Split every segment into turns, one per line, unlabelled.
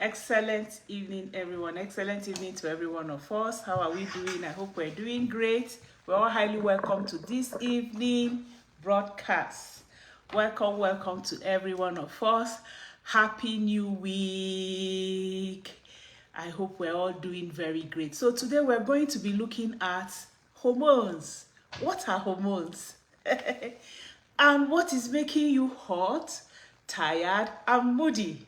Excellent evening, everyone. Excellent evening to every one of us. How are we doing? I hope we're doing great. We're all highly welcome to this evening broadcast. Welcome to every one of us. Happy New Week. I hope we're all doing very great. So today we're going to be looking at hormones. What are hormones? And what is making you hot, tired, and moody?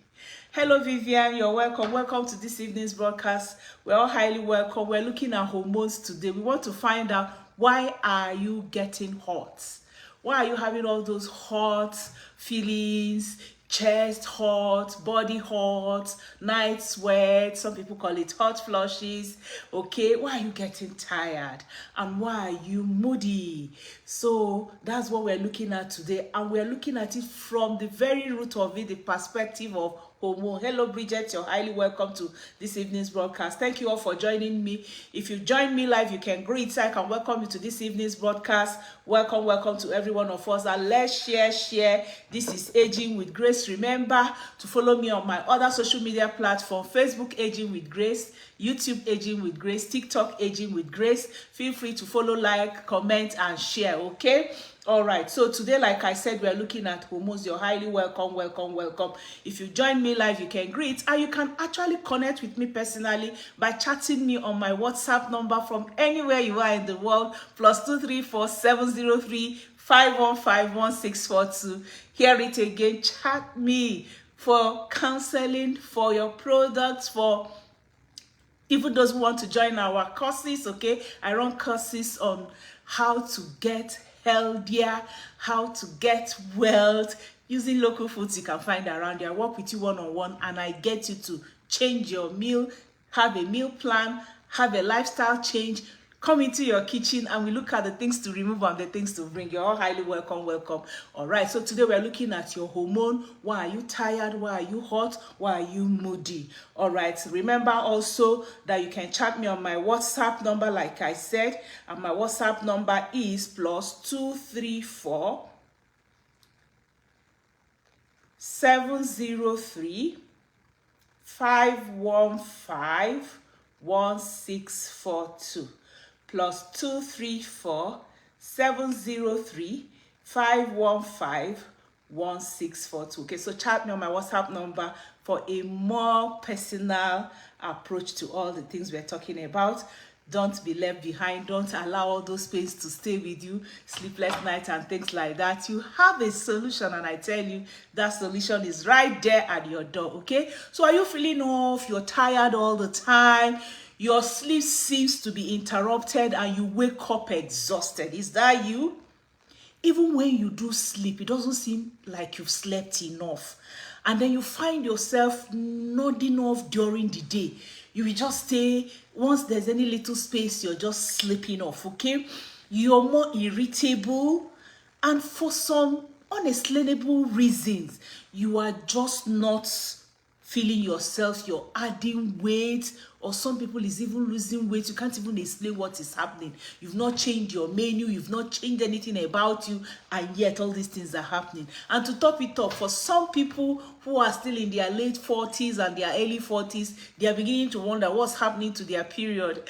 Hello, Vivian. You're welcome. Welcome to this evening's broadcast. We're all highly welcome. We're looking at hormones today. We want to find out, why are you getting hot? Why are you having all those hot feelings? Chest hot, body hot, night sweat, some people call it hot flushes. Okay, why are you getting tired, and why are you moody? So that's what we're looking at today, and we're looking at it from the very root of it, the perspective of hormone. Hello, Bridget. You're highly welcome to this evening's broadcast. Thank you all for joining me. If you join me live, you can greet. So I can welcome you to this evening's broadcast. Welcome to every one of us. And let's share. This is Aging with Grace. Remember to follow me on my other social media platform: Facebook Aging with Grace, YouTube Aging with Grace, TikTok Aging with Grace. Feel free to follow, like, comment, and share. Okay. All right, so today, like I said, we're looking at hormones. You're highly welcome. If you join me live, you can greet, and you can actually connect with me personally by chatting me on my WhatsApp number from anywhere you are in the world: +234 703 515 1642. Hear it again. Chat me for counseling, for your products, for even those who want to join our courses. Okay, I run courses on how to get healthier, how to get wealth using local foods you can find around you. I work with you one-on-one, and I get you to change your meal, have a meal plan, have a lifestyle change. Come into your kitchen, and we look at the things to remove and the things to bring. You're all highly welcome. All right, so today we're looking at your hormone. Why are you tired? Why are you hot? Why are you moody? All right, remember also that you can chat me on my WhatsApp number, like I said, and my WhatsApp number is +234 703 515 1642. +234 703 515 1642. Okay, so chat me on my WhatsApp number for a more personal approach to all the things we're talking about. Don't be left behind. Don't allow all those pains to stay with you, sleepless nights and things like that. You have a solution, and I tell you, that solution is right there at your door. Okay, so are you feeling off? You're tired all the time. Your sleep seems to be interrupted, and you wake up exhausted. Is that you? Even when you do sleep, it doesn't seem like you've slept enough. And then you find yourself nodding off during the day. You will just stay, once there's any little space, you're just sleeping off, okay? You're more irritable, and for some unexplainable reasons, you are just not feeling yourself. You're adding weight, or some people is even losing weight. You can't even explain what is happening. You've not changed your menu, you've not changed anything about you, and yet all these things are happening. And to top it up, for some people who are still in their late 40s and their early 40s, they are beginning to wonder what's happening to their period.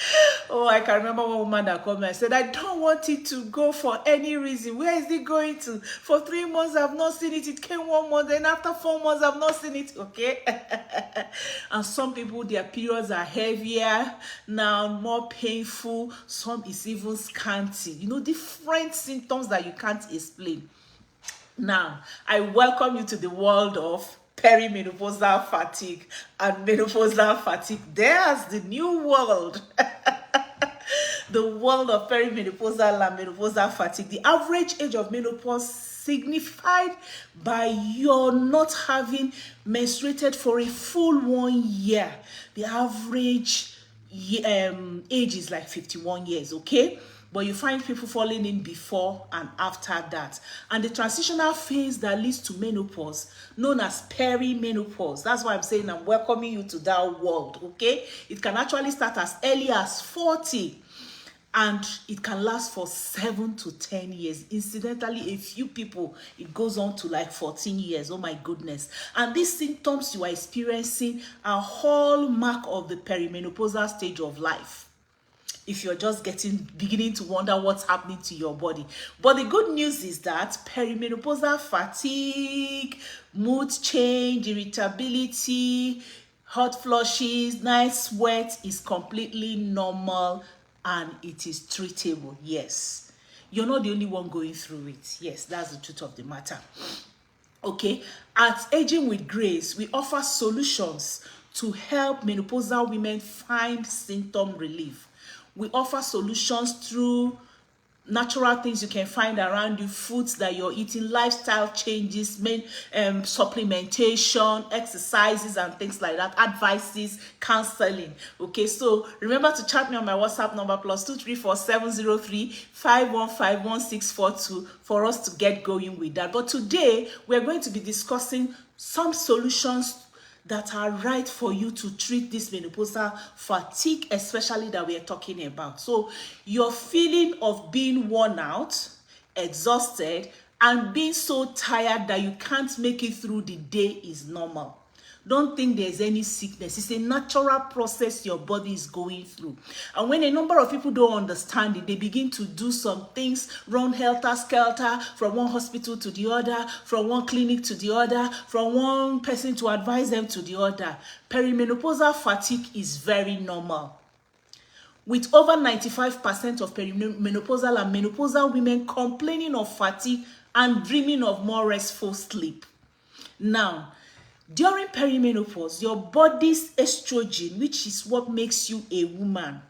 Oh, I can remember one woman that called me and said, I don't want it to go for any reason. Where is it going to? For 3 months I've not seen it. It came 1 month, then after 4 months I've not seen it. Okay. And some people, their periods are heavier now, more painful. Some is even scanty. Different symptoms that you can't explain. Now, I welcome you to the world of perimenopausal fatigue and menopausal fatigue. There's the new world. The world of perimenopausal and menopausal fatigue. The average age of menopause signified by your not having menstruated for a full 1 year. The average age is like 51 years, okay? But you find people falling in before and after that. And the transitional phase that leads to menopause, known as perimenopause. That's why I'm saying I'm welcoming you to that world, okay? It can actually start as early as 40. and it can last for 7 to 10 years. Incidentally, a few people, it goes on to like 14 years. Oh my goodness. And these symptoms you are experiencing are hallmark of the perimenopausal stage of life, if you're just beginning to wonder what's happening to your body. But the good news is that perimenopausal fatigue, mood change, irritability, hot flushes, night sweat is completely normal and it is treatable. Yes, you're not the only one going through it. Yes, that's the truth of the matter. Okay, at Aging with Grace, we offer solutions to help menopausal women find symptom relief. We offer solutions through natural things you can find around you, foods that you're eating, lifestyle changes, supplementation, exercises and things like that, advices, counseling. Okay, so remember to chat me on my WhatsApp number +234-703-5151642 for us to get going with that. But today we're going to be discussing some solutions that are right for you to treat this menopausal fatigue, especially that we are talking about. So your feeling of being worn out, exhausted, and being so tired that you can't make it through the day is normal. Don't think there's any sickness. It's a natural process your body is going through. And when a number of people don't understand it, they begin to do some things, run helter-skelter from one hospital to the other, from one clinic to the other, from one person to advise them to the other. Perimenopausal fatigue is very normal, with over 95% of perimenopausal and menopausal women complaining of fatigue and dreaming of more restful sleep. Now, during perimenopause, your body's estrogen, which is what makes you a woman,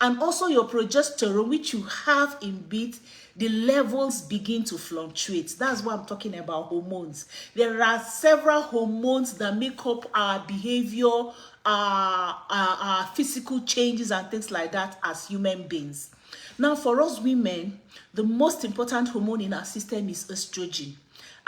and also your progesterone, which you have in bit, the levels begin to fluctuate. That's what I'm talking about, hormones. There are several hormones that make up our behavior, our physical changes and things like that as human beings. Now, for us women, the most important hormone in our system is estrogen.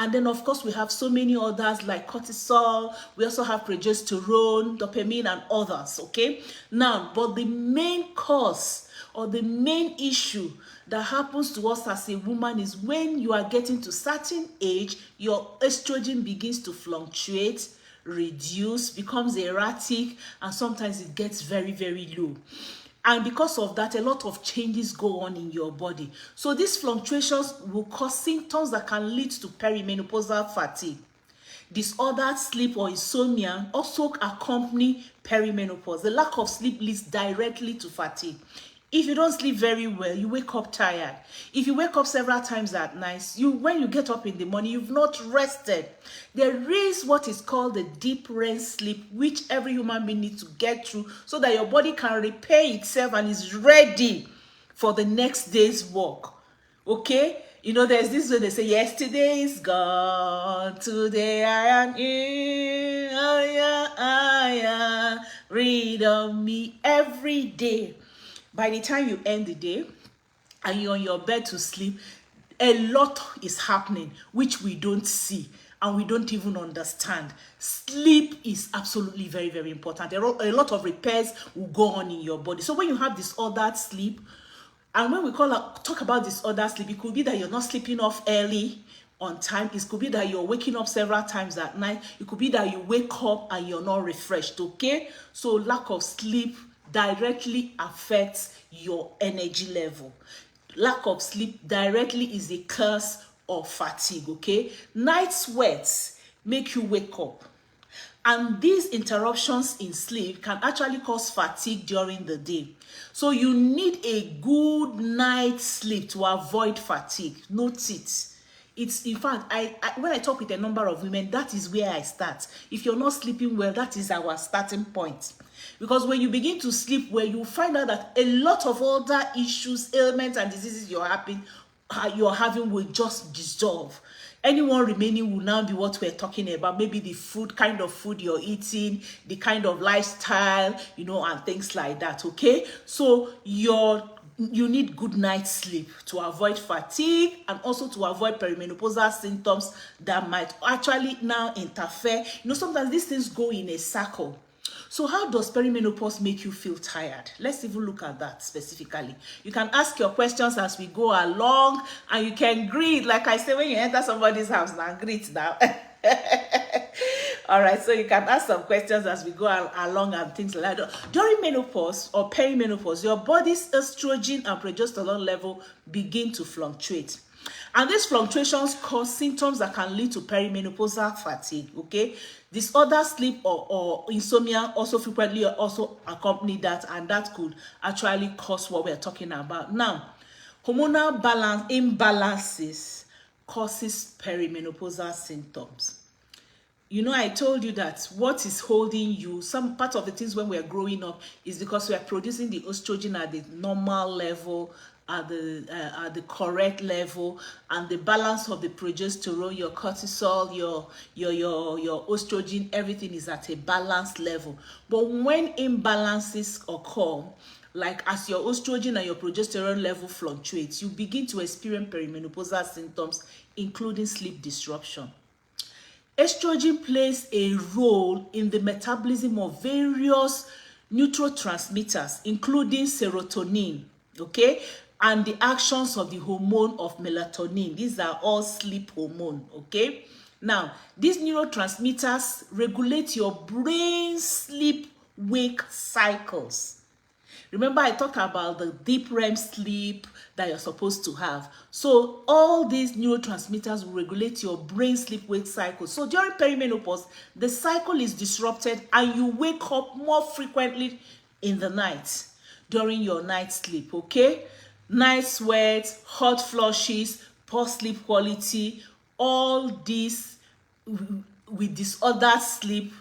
And then, of course, we have so many others like cortisol. We also have progesterone, dopamine, and others, okay? Now, but the main cause or the main issue that happens to us as a woman is when you are getting to certain age, your estrogen begins to fluctuate, reduce, becomes erratic, and sometimes it gets very, very low. And because of that, a lot of changes go on in your body. So these fluctuations will cause symptoms that can lead to perimenopausal fatigue. Disordered sleep or insomnia also accompany perimenopause. The lack of sleep leads directly to fatigue. If you don't sleep very well, you wake up tired. If you wake up several times at night, when you get up in the morning, you've not rested. There is what is called the deep REM sleep, which every human being needs to get through so that your body can repair itself and is ready for the next day's work. Okay? You know, there's this way they say, yesterday is gone, today I am in, read on me every day. By the time you end the day and you're on your bed to sleep, a lot is happening which we don't see and we don't even understand. Sleep is absolutely very, very important. A lot of repairs will go on in your body. So when you have disordered sleep, and when we talk about disordered sleep, it could be that you're not sleeping off early on time. It could be that you're waking up several times at night. It could be that you wake up and you're not refreshed, okay? So lack of sleep directly affects your energy level. Lack of sleep directly is a cause of fatigue, okay? Night sweats make you wake up. And these interruptions in sleep can actually cause fatigue during the day. So you need a good night's sleep to avoid fatigue. Note it. It's, in fact, when I talk with a number of women, that is where I start. If you're not sleeping well, that is our starting point. Because when you begin to sleep well, you find out that a lot of other issues, ailments, and diseases you're having will just dissolve. Anyone remaining will now be what we're talking about, maybe the food, kind of food you're eating, the kind of lifestyle, you know, and things like that, okay? So you need good night's sleep to avoid fatigue and also to avoid perimenopausal symptoms that might actually now interfere. You know, sometimes these things go in a circle. So how does perimenopause make you feel tired? Let's even look at that specifically. You can ask your questions as we go along, and you can greet, like I say, when you enter somebody's house, now greet now. All right, so you can ask some questions as we go along and things like that. During menopause or perimenopause, your body's estrogen and progesterone level begin to fluctuate. And these fluctuations cause symptoms that can lead to perimenopausal fatigue, okay? Disorder, sleep, or insomnia also frequently also accompany that, and that could actually cause what we're talking about. Now, hormonal imbalances causes perimenopausal symptoms. You know, I told you that what is holding you, some part of the things when we're growing up is because we are producing the estrogen at the normal level, at the correct level, and the balance of the progesterone, your cortisol, your estrogen, everything is at a balanced level. But when imbalances occur, like as your estrogen and your progesterone level fluctuates, you begin to experience perimenopausal symptoms, including sleep disruption. Estrogen plays a role in the metabolism of various neurotransmitters, including serotonin, okay, and the actions of the hormone of melatonin. These are all sleep hormone, okay. Now, these neurotransmitters regulate your brain sleep-wake cycles. Remember, I talked about the deep REM sleep that you're supposed to have. So all these neurotransmitters will regulate your brain sleep-wake cycle. So during perimenopause, the cycle is disrupted and you wake up more frequently in the night during your night sleep, okay? Night sweats, hot flushes, poor sleep quality, all these with disordered sleep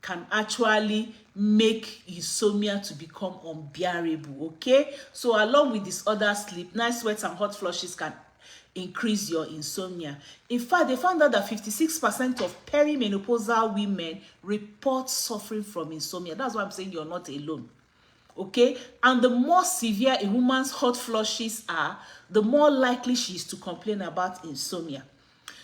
can actually make insomnia to become unbearable, okay? So along with disordered sleep, night sweats and hot flushes can increase your insomnia. In fact, they found out that 56% of perimenopausal women report suffering from insomnia. That's why I'm saying you're not alone, okay? And the more severe a woman's hot flushes are, the more likely she is to complain about insomnia.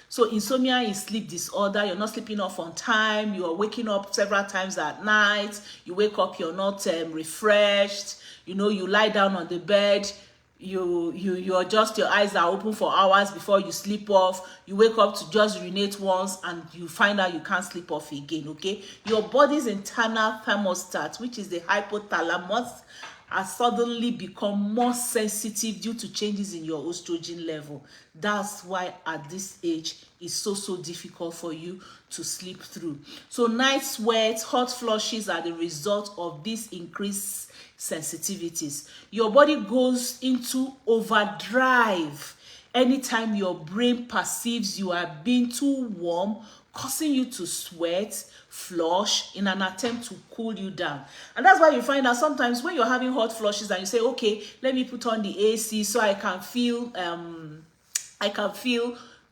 So insomnia is sleep disorder. You're not sleeping off on time. You are waking up several times at night. You wake up, you're not refreshed. You know, you lie down on the bed. You adjust, your eyes are open for hours before you sleep off. You wake up to just urinate once and you find out you can't sleep off again, okay? Your body's internal thermostat, which is the hypothalamus, has suddenly become more sensitive due to changes in your estrogen level. That's why at this age it's so difficult for you to sleep through. So night sweats, hot flushes are the result of these increased sensitivities. Your body goes into overdrive anytime your brain perceives you are being too warm, causing you to sweat, flush in an attempt to cool you down. And that's why you find out sometimes when you're having hot flushes and you say, okay, let me put on the AC so I can feel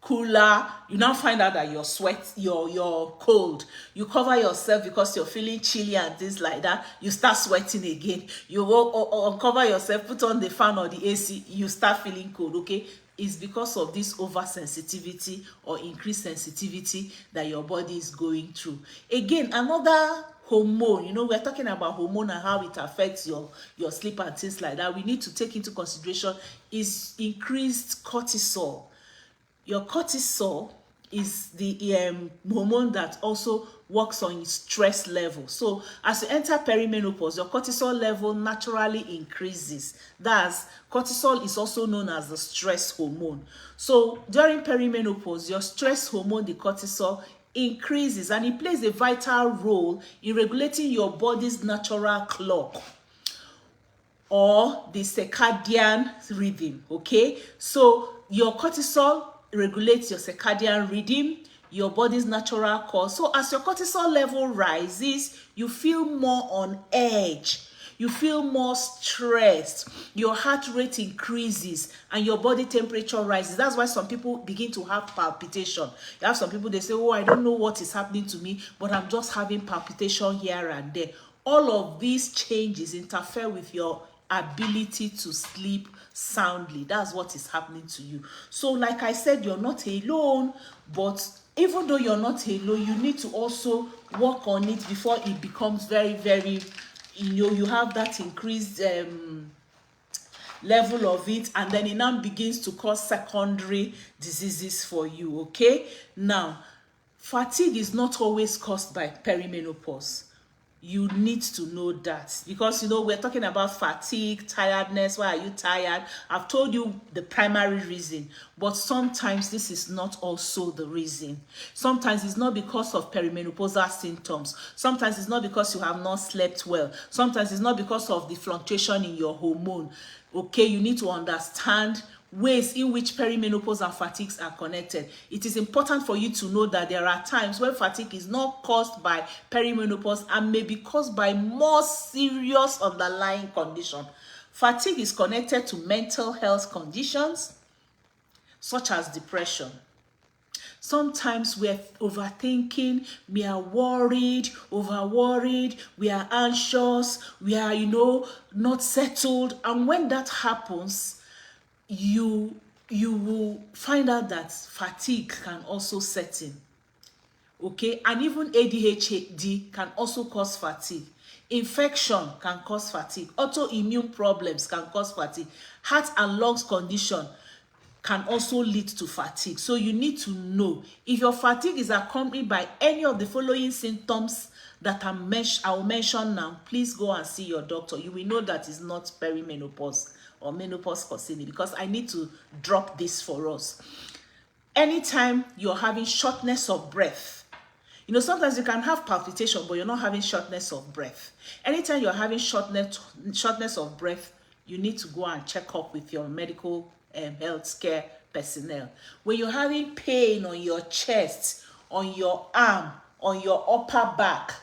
cooler, you now find out that you're cold. You cover yourself because you're feeling chilly and things like that. You start sweating again. You go uncover yourself, put on the fan or the AC, you start feeling cold, okay? It's because of this oversensitivity or increased sensitivity that your body is going through. Again, another hormone, you know, we're talking about hormone and how it affects your sleep and things like that. We need to take into consideration is increased cortisol. Your cortisol is the hormone that also works on stress level. So as you enter perimenopause, your cortisol level naturally increases. Thus, cortisol is also known as the stress hormone. So during perimenopause, your stress hormone, the cortisol, increases, and it plays a vital role in regulating your body's natural clock or the circadian rhythm, okay? So your cortisol regulates your circadian rhythm, your body's natural clock. So as your cortisol level rises, you feel more on edge, you feel more stressed, your heart rate increases, and your body temperature rises. That's why some people begin to have palpitation. You have some people, they say, oh, I don't know what is happening to me, but I'm just having palpitation here and there. All of these changes interfere with your ability to sleep soundly. That's what is happening to you. So like I said, you're not alone, but even though you're not alone, you need to also work on it before it becomes very, very, you have that increased level of it, and then it now begins to cause secondary diseases for you. Okay, now fatigue is not always caused by perimenopause. You need to know that, because we're talking about fatigue, tiredness. Why are you tired? I've told you the primary reason, but sometimes this is not also the reason. Sometimes it's not because of perimenopausal symptoms. Sometimes it's not because you have not slept well. Sometimes it's not because of the fluctuation in your hormone. Okay, you need to understand ways in which perimenopause and fatigues are connected. It is important for you to know that there are times when fatigue is not caused by perimenopause and may be caused by more serious underlying condition. Fatigue is connected to mental health conditions such as depression. Sometimes we're overthinking, we are worried, over-worried, we are anxious, we are, not settled. And when that happens, you will find out that fatigue can also set in. Okay, and even ADHD can also cause fatigue. Infection can cause fatigue. Autoimmune problems can cause fatigue. Heart and lungs condition can also lead to fatigue. So you need to know if your fatigue is accompanied by any of the following symptoms that I will mention now. Please go and see your doctor. You will know that it's not perimenopause or menopause causing it, because I need to drop this for us. Anytime you're having shortness of breath, sometimes you can have palpitation, but you're not having shortness of breath. Anytime you're having shortness of breath, you need to go and check up with your medical healthcare personnel. When you're having pain on your chest, on your arm, on your upper back,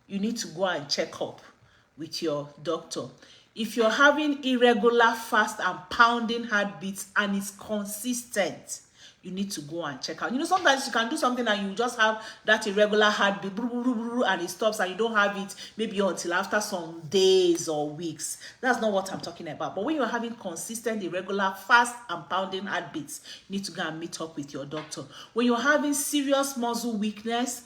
you need to go and check up with your doctor. If you're having irregular, fast and pounding heartbeats and it's consistent, you need to go and check out. Sometimes you can do something and you just have that irregular heartbeat, and it stops, and you don't have it maybe until after some days or weeks. That's not what I'm talking about. But when you're having consistent, irregular, fast and pounding heartbeats, you need to go and meet up with your doctor. When you're having serious muscle weakness,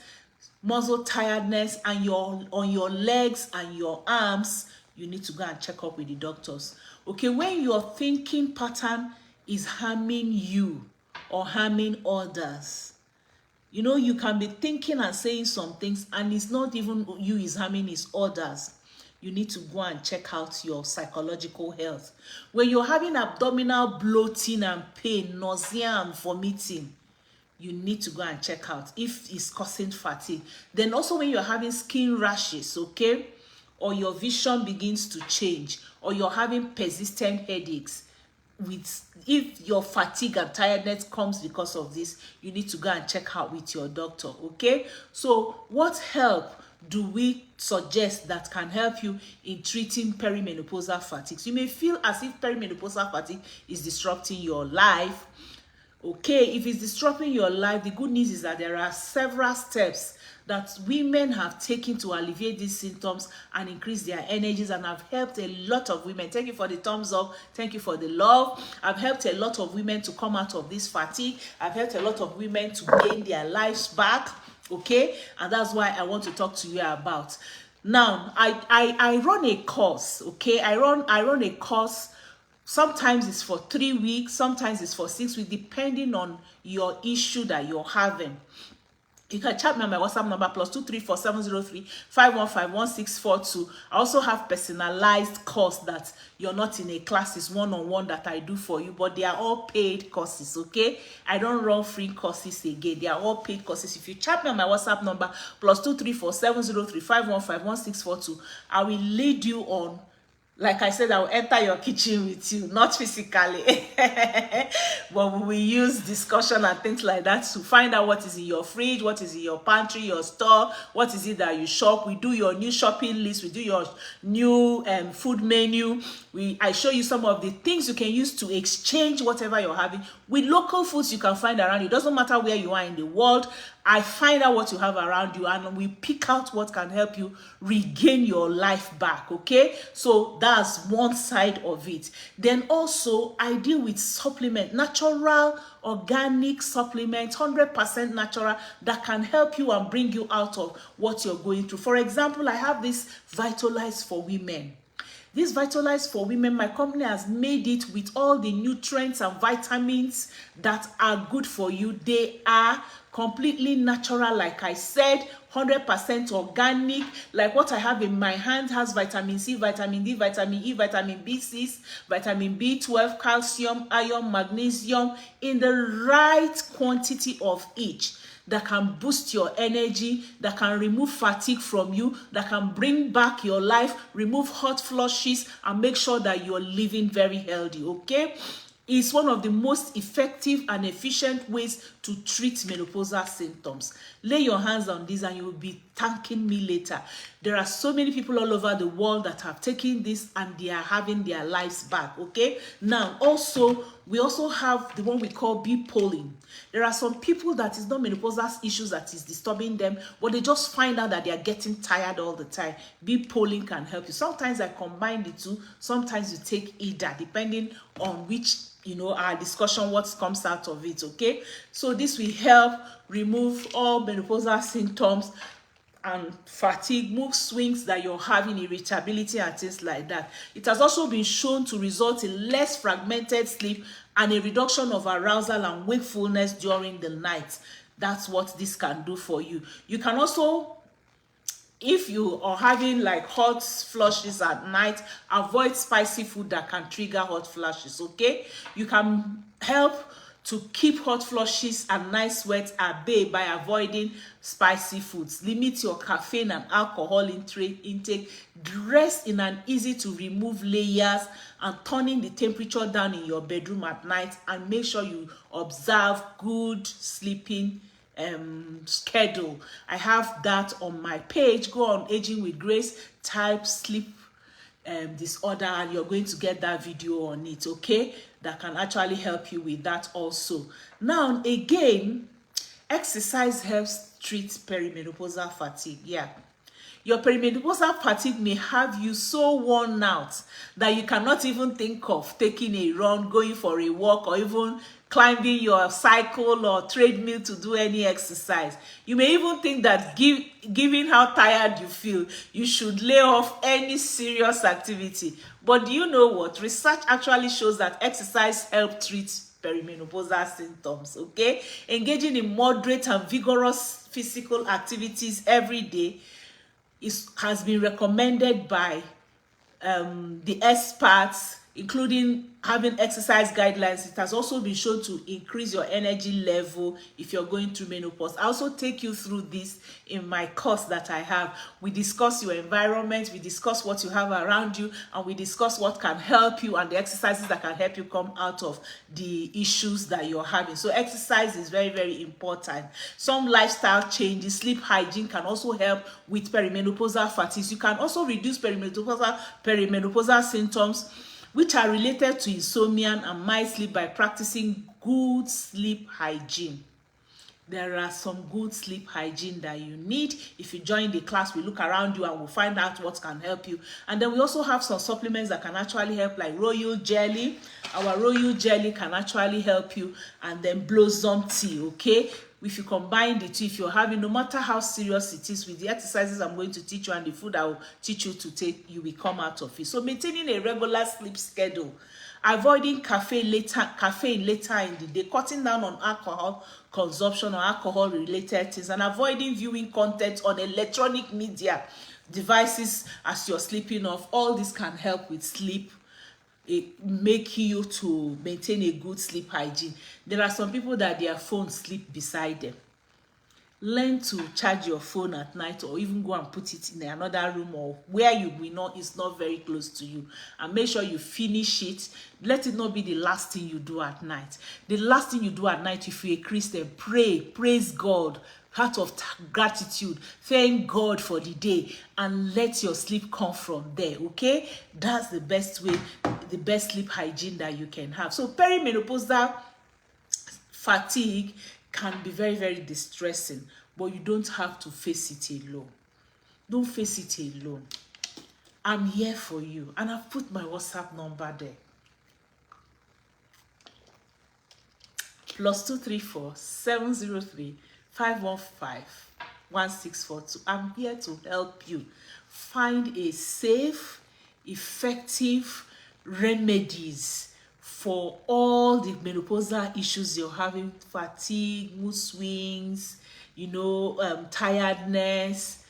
muscle tiredness, and on your legs and your arms, you need to go and check up with the doctors. Okay, when your thinking pattern is harming you or harming others, you can be thinking and saying some things and it's not even you is harming, it's others. You need to go and check out your psychological health. When you're having abdominal bloating and pain, nausea and vomiting, you need to go and check out if it's causing fatigue. Then also when you're having skin rashes, okay, or your vision begins to change, or you're having persistent headaches, if your fatigue and tiredness comes because of this, you need to go and check out with your doctor. Okay, so what help do we suggest that can help you in treating perimenopausal fatigue? So you may feel as if perimenopausal fatigue is disrupting your life. Okay, if it's disrupting your life, the good news is that there are several steps that women have taken to alleviate these symptoms and increase their energies, and I've helped a lot of women. Thank you for the thumbs up. Thank you for the love. I've helped a lot of women to come out of this fatigue. I've helped a lot of women to gain their lives back. Okay, and that's why I want to talk to you about. Now, I run a course. Okay, I run a course. Sometimes it's for 3 weeks, sometimes it's for 6 weeks, depending on your issue that you're having. You can chat me on my WhatsApp number +234 703 515 1642. I also have personalized course that you're not in a class, is one-on-one that I do for you, but they are all paid courses. Okay, I don't run free courses again. They are all paid courses. If you chat me on my WhatsApp number +234 703 515 1642, I will lead you on. Like I said, I will enter your kitchen with you, not physically, but we will use discussion and things like that to find out what is in your fridge, what is in your pantry, your store, what is it that you shop. We do your new shopping list, we do your new food menu. I show you some of the things you can use to exchange whatever you're having with local foods you can find around you. It doesn't matter where you are in the world. I find out what you have around you, and we pick out what can help you regain your life back. Okay, so that's one side of it. Then also I deal with supplement, natural organic supplements, 100% natural, that can help you and bring you out of what you're going through. For example, I have this Vitalize for Women. This Vitalize for Women, my company has made it with all the nutrients and vitamins that are good for you. They are completely natural, like I said, 100% organic. Like what I have in my hand has vitamin C, vitamin D, vitamin E, vitamin B6, vitamin B12, calcium, iron, magnesium, in the right quantity of each, that can boost your energy, that can remove fatigue from you, that can bring back your life, remove hot flushes, and make sure that you're living very healthy. Okay, it's one of the most effective and efficient ways to treat menopausal symptoms. Lay your hands on this and you will be thanking me later. There are so many people all over the world that have taken this and they are having their lives back. Okay, now also we also have the one we call bee pollen. There are some people that is not menopausal issues that is disturbing them, but they just find out that they are getting tired all the time. Bee pollen can help you. Sometimes I combine the two, sometimes you take either, depending on which, our discussion, what comes out of it. Okay, so this will help remove all menopausal symptoms and fatigue, mood swings that you're having, irritability and things like that. It has also been shown to result in less fragmented sleep and a reduction of arousal and wakefulness during the night. That's what this can do for you. You can also, if you are having like hot flushes at night, avoid spicy food that can trigger hot flushes. Okay, you can help to keep hot flushes and night sweats at bay by avoiding spicy foods. Limit your caffeine and alcohol intake. Dress in an easy to remove layers and turning the temperature down in your bedroom at night, and make sure you observe good sleeping schedule. I have that on my page. Go on Aging with Grace, type sleep disorder, and you're going to get that video on it. Okay, that can actually help you with that also. Now again, exercise helps treat perimenopausal fatigue. Yeah, your perimenopausal fatigue may have you so worn out that you cannot even think of taking a run, going for a walk, or even climbing your cycle or treadmill to do any exercise. You may even think that given how tired you feel, you should lay off any serious activity. But do you know what? Research actually shows that exercise helps treat perimenopausal symptoms. Okay, engaging in moderate and vigorous physical activities every day has been recommended by the experts, including having exercise guidelines. It has also been shown to increase your energy level if you're going through menopause. I also take you through this in my course that I have. We discuss your environment, we discuss what you have around you, and we discuss what can help you and the exercises that can help you come out of the issues that you're having. So exercise is very, very important. Some lifestyle changes, sleep hygiene can also help with perimenopausal fatigue. You can also reduce perimenopausal symptoms which are related to insomnia and mild sleep by practicing good sleep hygiene. There are some good sleep hygiene that you need. If you join the class, we look around you and we'll find out what can help you. And then we also have some supplements that can actually help, like royal jelly. Our royal jelly can actually help you, and then blossom tea. Okay, if you combine the two, if you're having, no matter how serious it is, with the exercises I'm going to teach you and the food I will teach you to take, you will come out of it. So maintaining a regular sleep schedule, avoiding caffeine later in the day, cutting down on alcohol consumption or alcohol related things, and avoiding viewing content on electronic media devices as you're sleeping off. All this can help with sleep, make you to maintain a good sleep hygiene. There are some people that their phone sleep beside them. Learn to charge your phone at night, or even go and put it in another room or where you will know it's not very close to you, and make sure you finish it. Let it not be the last thing you do at night. The last thing you do at night, if you're a Christian, pray, praise God, heart of gratitude, thank God for the day, and let your sleep come from there. Okay, that's the best way, the best sleep hygiene that you can have. So perimenopausal fatigue can be very, very distressing, but you don't have to face it alone. Don't face it alone. I'm here for you, and I've put my WhatsApp number there. +234 703 515 1642. I'm here to help you find a safe, effective remedies for all the menopausal issues you're having: fatigue, mood swings, tiredness,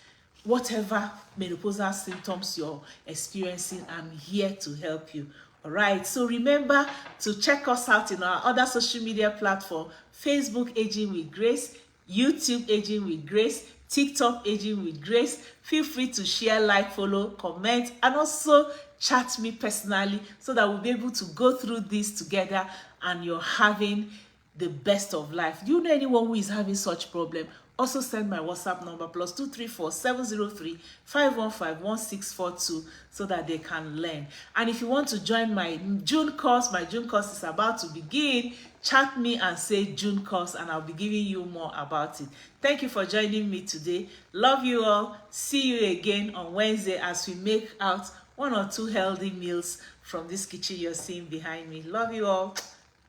whatever menopausal symptoms you're experiencing. I'm here to help you. All right, so remember to check us out in our other social media platform: Facebook, Aging with Grace; YouTube, Aging with Grace; TikTok, Aging with Grace. Feel free to share, like, follow, comment, and also chat me personally so that we'll be able to go through this together and you're having the best of life. Do you know anyone who is having such problem? Also send my WhatsApp number +234 703 515 1642 so that they can learn. And if you want to join my June course is about to begin. Chat me and say June course, and I'll be giving you more about it. Thank you for joining me today. Love you all. See you again on Wednesday as we make out 1 or 2 healthy meals from this kitchen you're seeing behind me. Love you all.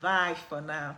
Bye for now.